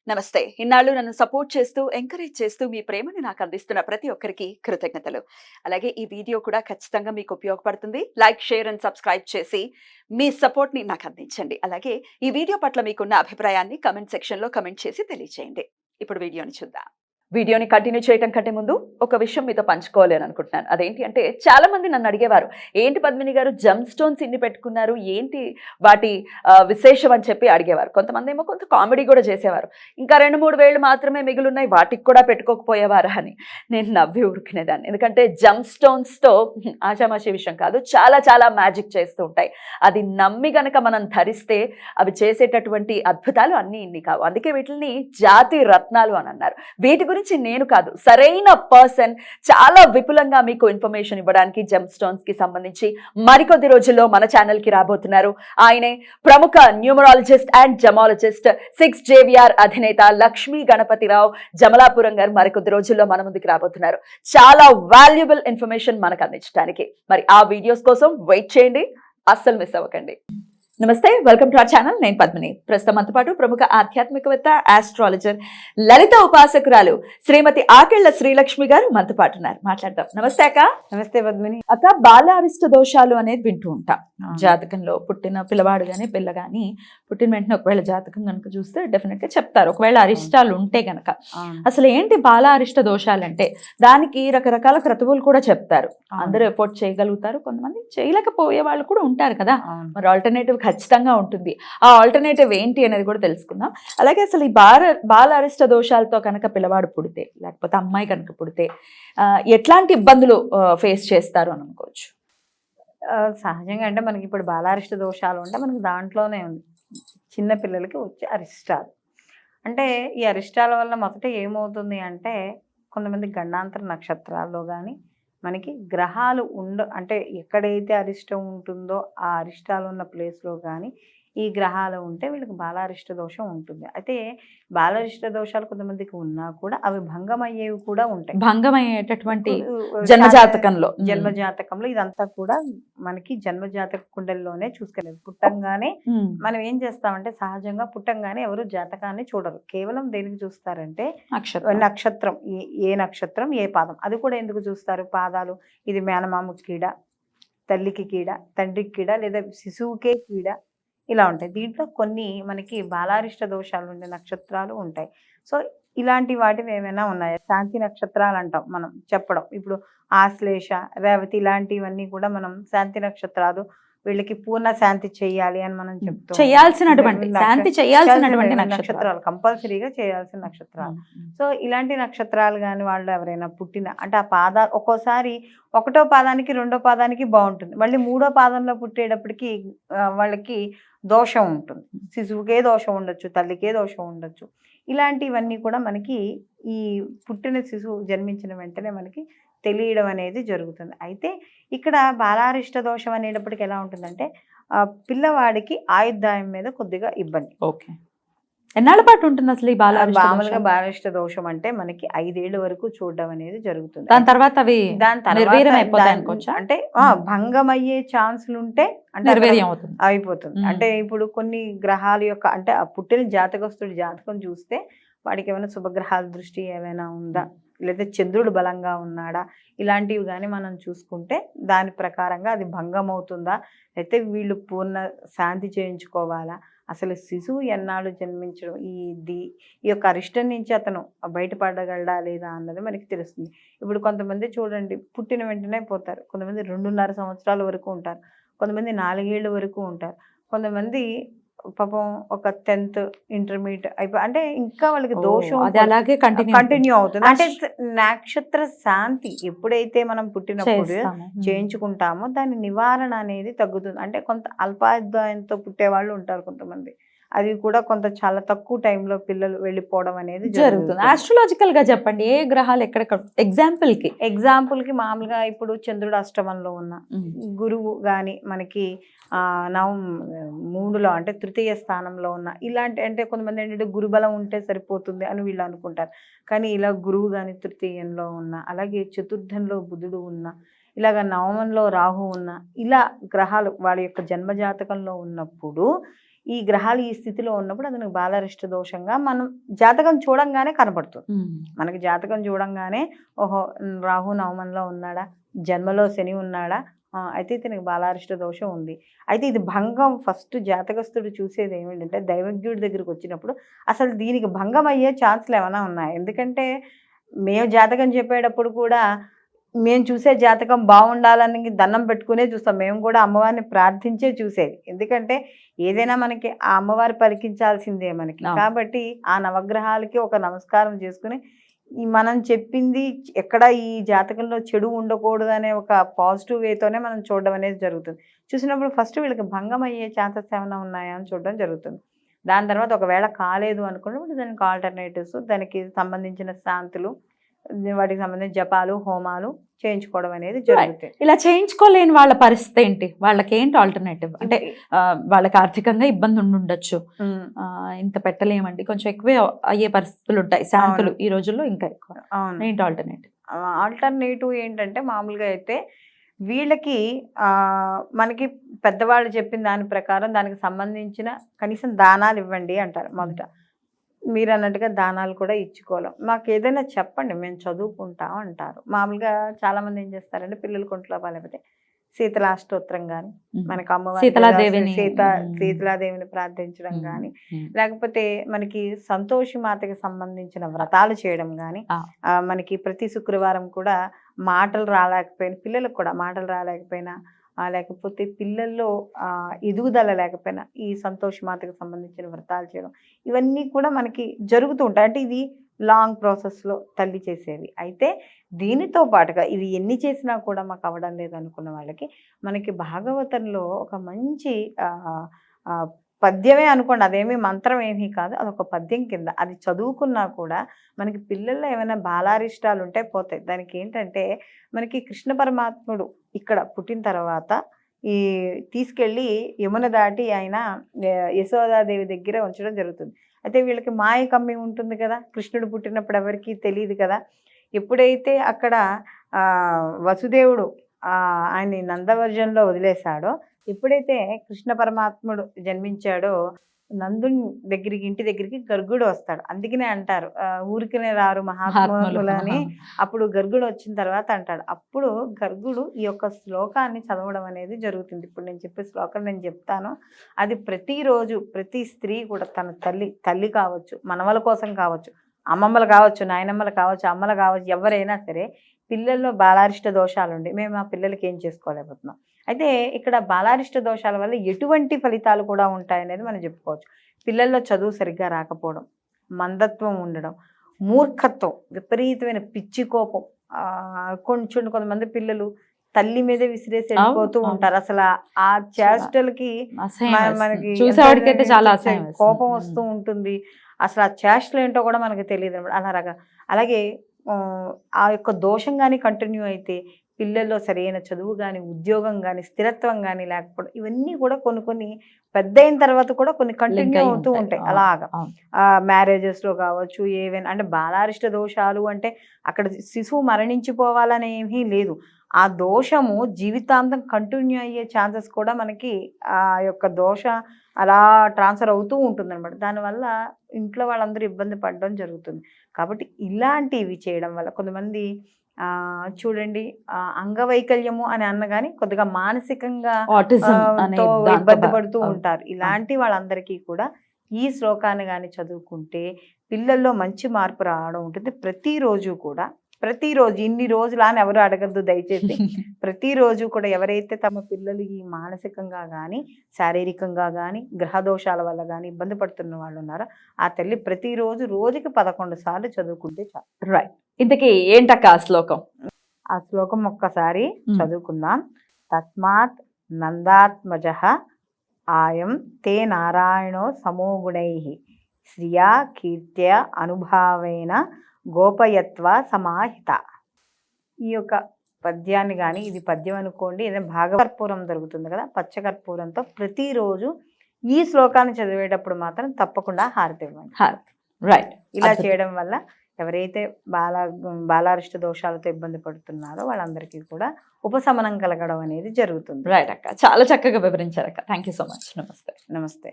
నమస్తే. ఇన్నాళ్ళు నన్ను సపోర్ట్ చేస్తూ, ఎంకరేజ్ చేస్తూ మీ ప్రేమని నాకు అందిస్తున్న ప్రతి ఒక్కరికి కృతజ్ఞతలు. అలాగే ఈ వీడియో కూడా ఖచ్చితంగా మీకు ఉపయోగపడుతుంది. లైక్, షేర్ అండ్ సబ్స్క్రైబ్ చేసి మీ సపోర్ట్‌ని నాకు అందించండి. అలాగే ఈ వీడియో పట్ల మీకున్న అభిప్రాయాన్ని కామెంట్ సెక్షన్‌లో కామెంట్ చేసి తెలియజేయండి. ఇప్పుడు వీడియోని చూద్దాం. వీడియోని కంటిన్యూ చేయడం కంటే ముందు ఒక విషయం మీతో పంచుకోవాలి అని అనుకుంటున్నాను. అదేంటి అంటే చాలా మంది నన్ను అడిగేవారు, ఏంటి పద్మిని గారు జెమ్ స్టోన్స్ ఇన్ని పెట్టుకున్నారు, ఏంటి వాటి విశేషం అని చెప్పి అడిగేవారు. కొంతమంది ఏమో కొంత కామెడీ కూడా చేసేవారు. ఇంకా 2-3 వేళ్ళు మాత్రమే మిగిలిన్నాయి, వాటికి కూడా పెట్టుకోకపోయేవారా అని. నేను నవ్వి ఊరుకునేదాన్ని. ఎందుకంటే జెమ్ స్టోన్స్తో ఆషామాషి విషయం కాదు, చాలా చాలా మ్యాజిక్ చేస్తూ ఉంటాయి. అది నమ్మి గనక మనం ధరిస్తే అవి చేసేటటువంటి అద్భుతాలు అన్నీ ఇన్ని కావు. అందుకే వీటిని జాతి రత్నాలు అని అన్నారు. వీటి గురించి నేను కాదు, సరైన పర్సన్ చాలా విపులంగా మీకు ఇన్ఫర్మేషన్ ఇవ్వడానికి జెమ్ స్టోన్స్ కి సంబంధించి మరికొద్ది రోజుల్లో మన ఛానల్ కి రాబోతున్నారు. ఆయనే ప్రముఖ న్యూమరాలజిస్ట్ అండ్ జమాలజిస్ట్ 6JVR అధినేత లక్ష్మీ గణపతిరావు జమలాపురం గారు మరికొద్ది రోజుల్లో మన ముందుకు రాబోతున్నారు. చాలా వాల్యుబుల్ ఇన్ఫర్మేషన్ మనకు అందించడానికి. మరి ఆ వీడియోస్ కోసం వెయిట్ చేయండి, అస్సలు మిస్ అవ్వకండి. నమస్తే, వెల్కమ్ టు అవర్ ఛానల్. నేను పద్మిని. ప్రస్తుతం మనతో పాటు ప్రముఖ ఆధ్యాత్మికవేత్త, ఆస్ట్రాలజర్, లలిత ఉపాసకురాలు శ్రీమతి ఆకెళ్ల శ్రీలక్ష్మి గారు మనతో పాటు ఉన్నారు. మాట్లాడదాం. నమస్తే అక్క. నమస్తే పద్మిని. అక్క, బాల అరిష్ట దోషాలు అనేది వింటూ ఉంటాం. జాతకంలో పుట్టిన పిల్లవాడు గాని పిల్ల గాని పుట్టిన వెంటనే ఒకవేళ జాతకం కనుక చూస్తే డెఫినెట్ గా చెప్తారు, ఒకవేళ అరిష్టాలు ఉంటే గనక. అసలు ఏంటి బాల అరిష్ట దోషాలు అంటే? దానికి రకరకాల క్రతువులు కూడా చెప్తారు. అందరూ ఎఫోర్ట్ చేయగలుగుతారు, కొంతమంది చేయలేకపోయే వాళ్ళు కూడా ఉంటారు కదా. మరి ఆల్టర్నేటివ్ ఖచ్చితంగా ఉంటుంది. ఆ ఆల్టర్నేటివ్ ఏంటి అనేది కూడా తెలుసుకుందాం. అలాగే అసలు ఈ బాల అరిష్ట దోషాలతో కనుక పిల్లవాడు పుడితే, లేకపోతే అమ్మాయి కనుక పుడితే ఎట్లాంటి ఇబ్బందులు ఫేస్ చేస్తారు అని అనుకోవచ్చు? సహజంగా అంటే మనకి ఇప్పుడు బాలారిష్ట దోషాలు అంటే మనకి దాంట్లోనే ఉంది, చిన్న పిల్లలకి వచ్చే అరిష్టాలు. అంటే ఈ అరిష్టాల వల్ల మొదట ఏమవుతుంది అంటే, కొంతమంది గండాంతర నక్షత్రాల్లో కానీ మనకి గ్రహాలు అంటే ఎక్కడైతే అరిష్టం ఉంటుందో ఆ అరిష్టాలు ఉన్న ప్లేస్లో కానీ ఈ గ్రహాలు ఉంటే వీళ్ళకి బాలారిష్ట దోషం ఉంటుంది. అయితే బాలారిష్ట దోషాలు కొంతమందికి ఉన్నా కూడా అవి భంగమయ్యేవి కూడా ఉంటాయి. భంగమయ్యేటటువంటి జన్మజాతకంలో ఇదంతా కూడా మనకి జన్మజాతక కుండలిలోనే చూసుకునేది. పుట్టంగానే మనం ఏం చేస్తామంటే, సహజంగా పుట్టంగానే ఎవరు జాతకాన్ని చూడరు. కేవలం దేనికి చూస్తారంటే నక్షత్రం, ఏ నక్షత్రం ఏ పాదం. అది కూడా ఎందుకు చూస్తారు? పాదాలు, ఇది మేనమామ కీడ, తల్లికి కీడ, తండ్రికి కీడ, లేదా శిశువుకే కీడ, ఇలా ఉంటాయి. దీంట్లో కొన్ని మనకి బాలారిష్ట దోషాలు ఉండే నక్షత్రాలు ఉంటాయి. సో ఇలాంటి వాటివి ఏమైనా ఉన్నాయా? శాంతి నక్షత్రాలు అంటాం మనం చెప్పడం. ఇప్పుడు ఆశ్లేష, రేవతి ఇలాంటివన్నీ కూడా మనం శాంతి నక్షత్రాలు, వీళ్ళకి పూర్ణ శాంతి చెయ్యాలి అని మనం చెప్తాం. చేయాల్సినటువంటి నక్షత్రాలు, కంపల్సరీగా చేయాల్సిన నక్షత్రాలు. సో ఇలాంటి నక్షత్రాలు కానీ వాళ్ళు ఎవరైనా పుట్టిన అంటే ఆ పాదాలు ఒక్కోసారి ఒకటో పాదానికి రెండో పాదానికి బాగుంటుంది, మళ్ళీ మూడో పాదంలో పుట్టేటప్పటికి వాళ్ళకి దోషం ఉంటుంది. శిశువుకే దోషం ఉండొచ్చు, తల్లికే దోషం ఉండొచ్చు. ఇలాంటివన్నీ కూడా మనకి ఈ పుట్టిన శిశువు జన్మించిన వెంటనే మనకి తెలియడం అనేది జరుగుతుంది. అయితే ఇక్కడ బాలారిష్ట దోషం అనేటప్పటికి ఎలా ఉంటుందంటే, పిల్లవాడికి ఆయుర్దాయం మీద కొద్దిగా ఇబ్బంది. ఓకే, ఎన్నాళ్ళ పాటు ఉంటుంది అసలు ఈ మామూలుగా బాలారిష్ట దోషం అంటే మనకి 5 ఏళ్ల వరకు చూడడం అనేది జరుగుతుంది. దాని తర్వాత అంటే భంగమయ్యే ఛాన్సులు ఉంటే అంటే అయిపోతుంది. అంటే ఇప్పుడు కొన్ని గ్రహాల యొక్క అంటే ఆ పుట్టిన జాతకస్తుడి జాతకం చూస్తే వాడికి ఏమైనా శుభగ్రహాల దృష్టి ఏమైనా ఉందా, లేదా చంద్రుడు బలంగా ఉన్నాడా, ఇలాంటివి కానీ మనం చూసుకుంటే దాని ప్రకారంగా అది భంగం అవుతుందా, అయితే వీళ్ళు పూర్ణ శాంతి చేయించుకోవాలా, అసలు శిశువు ఎన్నాళ్ళు జన్మించడం ఈ యొక్క అరిష్టం నుంచి అతను బయటపడగలడా లేదా అన్నది మనకి తెలుస్తుంది. ఇప్పుడు కొంతమంది చూడండి, పుట్టిన వెంటనే పోతారు, కొంతమంది 2.5 సంవత్సరాల వరకు ఉంటారు, కొంతమంది 4 ఏళ్ళ వరకు ఉంటారు, కొంతమంది పాపం ఒక 10th ఇంటర్మీడియట్ అయిపోయి అంటే ఇంకా వాళ్ళకి దోషం అలాగే కంటిన్యూ అవుతుంది. అంటే నక్షత్ర శాంతి ఎప్పుడైతే మనం పుట్టినప్పుడు చేయించుకుంటామో దాని నివారణ అనేది తగ్గుతుంది. అంటే కొంత అల్పాయుర్దాయంతో పుట్టే వాళ్ళు ఉంటారు కొంతమంది, అది కూడా కొంత చాలా తక్కువ టైంలో పిల్లలు వెళ్ళిపోవడం అనేది జరుగుతుంది. ఆస్ట్రాలజికల్ గా చెప్పండి, ఏ గ్రహాలు ఎక్కడ? ఎగ్జాంపుల్ కి మామూలుగా ఇప్పుడు చంద్రుడు అష్టమంలో ఉన్న, గురువు గాని మనకి 3లో అంటే తృతీయ స్థానంలో ఉన్న, ఇలాంటి అంటే కొంతమంది ఏంటంటే గురుబలం ఉంటే సరిపోతుంది అని వీళ్ళు అనుకుంటారు. కానీ ఇలా గురువు కానీ తృతీయంలో ఉన్న, అలాగే చతుర్థంలో బుధుడు ఉన్న, ఇలాగ నవమంలో రాహు ఉన్న, ఇలా గ్రహాలు వాళ్ళ యొక్క జన్మజాతకంలో ఉన్నప్పుడు ఈ గ్రహాలు ఈ స్థితిలో ఉన్నప్పుడు అది నాకు బాలారిష్ట దోషంగా మనం జాతకం చూడంగానే కనపడుతుంది. మనకి జాతకం చూడంగానే ఓహో రాహు నవమంలో ఉన్నాడా, జన్మలో శని ఉన్నాడా, అయితే ఇతనికి బాలారిష్ట దోషం ఉంది. అయితే ఇది భంగం ఫస్ట్ జాతకస్తుడు చూసేది ఏమిటంటే దైవజ్ఞుడి దగ్గరికి వచ్చినప్పుడు అసలు దీనికి భంగం అయ్యే ఛాన్స్లు ఏమైనా ఉన్నాయి. ఎందుకంటే మేము జాతకం చెప్పేటప్పుడు కూడా మేము చూసే జాతకం బాగుండాలని దండం పెట్టుకునే చూస్తాం. మేము కూడా అమ్మవారిని ప్రార్థించే చూసేది. ఎందుకంటే ఏదైనా మనకి ఆ అమ్మవారి పలికించాల్సిందే మనకి. కాబట్టి ఆ నవగ్రహాలకి ఒక నమస్కారం చేసుకుని ఈ మనం చెప్పింది ఎక్కడ ఈ జాతకంలో చెడు ఉండకూడదు అనే ఒక పాజిటివ్ వేతోనే మనం చూడడం అనేది జరుగుతుంది. చూసినప్పుడు ఫస్ట్ వీళ్ళకి భంగం అయ్యే ఛాన్సెస్ ఏమైనా ఉన్నాయా అని చూడడం జరుగుతుంది. దాని తర్వాత ఒకవేళ కాలేదు అనుకున్నప్పుడు దానికి ఆల్టర్నేటివ్స్, దానికి సంబంధించిన శాంతులు, వాటికి సంబంధించిన జపాలు, హోమాలు చేయించుకోవడం అనేది జరుగుతుంది. ఇలా చేయించుకోలేని వాళ్ళ పరిస్థితి ఏంటి? వాళ్ళకి ఏంటి ఆల్టర్నేటివ్? అంటే వాళ్ళకి ఆర్థికంగా ఇబ్బంది ఉండొచ్చు, ఇంత పెట్టలేమండి, కొంచెం ఎక్కువే అయ్యే పరిస్థితులు ఉంటాయి శాంతులు ఈ రోజుల్లో ఇంకా ఎక్కువ. ఏంటి ఆల్టర్నేటివ్? ఆల్టర్నేటివ్ ఏంటంటే మామూలుగా అయితే వీళ్ళకి మనకి పెద్దవాళ్ళు చెప్పిన దాని ప్రకారం దానికి సంబంధించిన కనీసం దానాలు ఇవ్వండి అంటారు. మొదట మీరు అన్నట్టుగా దానాలు కూడా ఇచ్చుకోలేం, మాకు ఏదైనా చెప్పండి మేము చదువుకుంటాం అంటారు. మామూలుగా చాలా మంది ఏం చేస్తారంటే పిల్లల కొంట్లో లేకపోతే శీతలాష్టోత్తరం కానీ, మనకి అమ్మవారి శీతలాదేవిని ప్రార్థించడం కానీ, లేకపోతే మనకి సంతోషి మాతకి సంబంధించిన వ్రతాలు చేయడం కానీ, మనకి ప్రతి శుక్రవారం కూడా మాటలు రాలేకపోయినా పిల్లలకు కూడా మాటలు రాలేకపోయినా, లేకపోతే పిల్లల్లో ఎదుగుదల లేకపోయినా ఈ సంతోషి మాతకి సంబంధించిన వ్రతాలు చేయడం, ఇవన్నీ కూడా మనకి జరుగుతూ ఉంటాయి. అంటే ఇది లాంగ్ ప్రాసెస్లో తల్లి చేసేవి. అయితే దీనితో పాటుగా ఇవి ఎన్ని చేసినా కూడా మాకు అవ్వడం లేదు అనుకున్న వాళ్ళకి మనకి భాగవతంలో ఒక మంచి పద్యమే అనుకోండి, అదేమీ మంత్రం ఏమీ కాదు, అదొక పద్యం కింద. అది చదువుకున్నా కూడా మనకి పిల్లల్లో ఏమైనా బాలారిష్టాలు ఉంటే పోతాయి. దానికి ఏంటంటే మనకి కృష్ణ పరమాత్ముడు ఇక్కడ పుట్టిన తర్వాత ఈ తీసుకెళ్ళి యమున దాటి ఆయన యశోదాదేవి దగ్గర ఉంచడం జరుగుతుంది. అయితే వీళ్ళకి మాయ కమ్మి ఉంటుంది కదా, కృష్ణుడు పుట్టినప్పుడు ఎవరికి తెలియదు కదా. ఎప్పుడైతే అక్కడ వసుదేవుడు ఆయన్ని నందవర్జంలో వదిలేశాడో, ఎప్పుడైతే కృష్ణ పరమాత్ముడు జన్మించాడో నందుని దగ్గరికి ఇంటి దగ్గరికి గర్గుడు వస్తాడు. అందుకనే అంటారు ఊరికనే రారు మహాత్ములని. అప్పుడు గర్గుడు వచ్చిన తర్వాత అంటాడు, అప్పుడు గర్గుడు ఈ యొక్క శ్లోకాన్ని చదవడం అనేది జరుగుతుంది. ఇప్పుడు నేను చెప్పే శ్లోకం నేను చెప్తాను, అది ప్రతిరోజు ప్రతి స్త్రీ కూడా తన తల్లి కావచ్చు, మనవల కోసం కావచ్చు, అమ్మమ్మలు కావచ్చు, నాయనమ్మలు కావచ్చు, అమ్మలు కావచ్చు, ఎవరైనా సరే పిల్లల్లో బాలారిష్ట దోషాలు ఉండి మేము ఆ పిల్లలకి ఏం చేసుకోలేకపోతున్నాం. అయితే ఇక్కడ బాలారిష్ట దోషాల వల్ల ఎటువంటి ఫలితాలు కూడా ఉంటాయనేది మనం చెప్పుకోవచ్చు. పిల్లల్లో చదువు సరిగ్గా రాకపోవడం, మందత్వం ఉండడం, మూర్ఖత్వం, విపరీతమైన పిచ్చి కోపం, కొంతమంది పిల్లలు తల్లి మీదే విసిరేసి వెళ్ళిపోతూ ఉంటారు. అసలు ఆ చేష్టలకి మనకి కోపం వస్తూ ఉంటుంది. అసలు ఆ చేష్టలు ఏంటో కూడా మనకి తెలియదు అనమాట. అలాగే ఆ యొక్క దోషం కానీ కంటిన్యూ అయితే పిల్లల్లో సరైన చదువు కానీ, ఉద్యోగం కానీ, స్థిరత్వం కానీ లేకపోవడం, ఇవన్నీ కూడా కొన్ని పెద్ద అయిన తర్వాత కూడా కొన్ని కంటిన్యూ అవుతూ ఉంటాయి. అలాగా మ్యారేజెస్లో కావచ్చు, ఏవైనా. అంటే బాలారిష్ట దోషాలు అంటే అక్కడ శిశువు మరణించిపోవాలని ఏమీ లేదు, ఆ దోషము జీవితాంతం కంటిన్యూ అయ్యే ఛాన్సెస్ కూడా మనకి ఆ యొక్క దోష అలా ట్రాన్స్ఫర్ అవుతూ ఉంటుంది అనమాట. దానివల్ల ఇంట్లో వాళ్ళందరూ ఇబ్బంది పడడం జరుగుతుంది. కాబట్టి ఇలాంటివి చేయడం వల్ల కొంతమంది చూడండి అంగవైకల్యము అని అన్న కానీ కొద్దిగా మానసికంగా ఇబ్బంది పడుతూ ఉంటారు. ఇలాంటి వాళ్ళందరికీ కూడా ఈ శ్లోకాన్ని కానీ చదువుకుంటే పిల్లల్లో మంచి మార్పు రావడం ఉంటుంది. ప్రతిరోజు ఇన్ని రోజులు అని ఎవరు అడగద్దు దయచేసి. ప్రతిరోజు కూడా ఎవరైతే తమ పిల్లలు ఈ మానసికంగా కానీ, శారీరకంగా కానీ, గ్రహ దోషాల వల్ల కానీ ఇబ్బంది పడుతున్న వాళ్ళు ఉన్నారో ఆ తల్లి ప్రతిరోజు రోజుకి 11 సార్లు చదువుకుంటే చాలు. రైట్. ఇంతకీ ఏంటక్క ఆ శ్లోకం? ఆ శ్లోకం ఒక్కసారి చదువుకుందాం. తస్మాత్ నందాత్మజః ఆయం తే నారాయణో సమోగుణైః శ్రియా కీర్త్య అనుభావేన గోపయత్వ సమాహిత. ఈ యొక్క పద్యాన్ని కానీ, ఇది పద్యం అనుకోండి, ఏదైనా భాగకర్పూరం దొరుకుతుంది కదా, పచ్చకర్పూరంతో ప్రతిరోజు ఈ శ్లోకాన్ని చదివేటప్పుడు మాత్రం తప్పకుండా హారతి ఇవ్వండి. రైట్. ఇలా చేయడం వల్ల ఎవరైతే బాలారిష్ట దోషాలతో ఇబ్బంది పడుతున్నారో వాళ్ళందరికీ కూడా ఉపశమనం కలగడం అనేది జరుగుతుంది. రైట్ అక్క, చాలా చక్కగా వివరించారు అక్క. Thank you so much. నమస్తే. నమస్తే.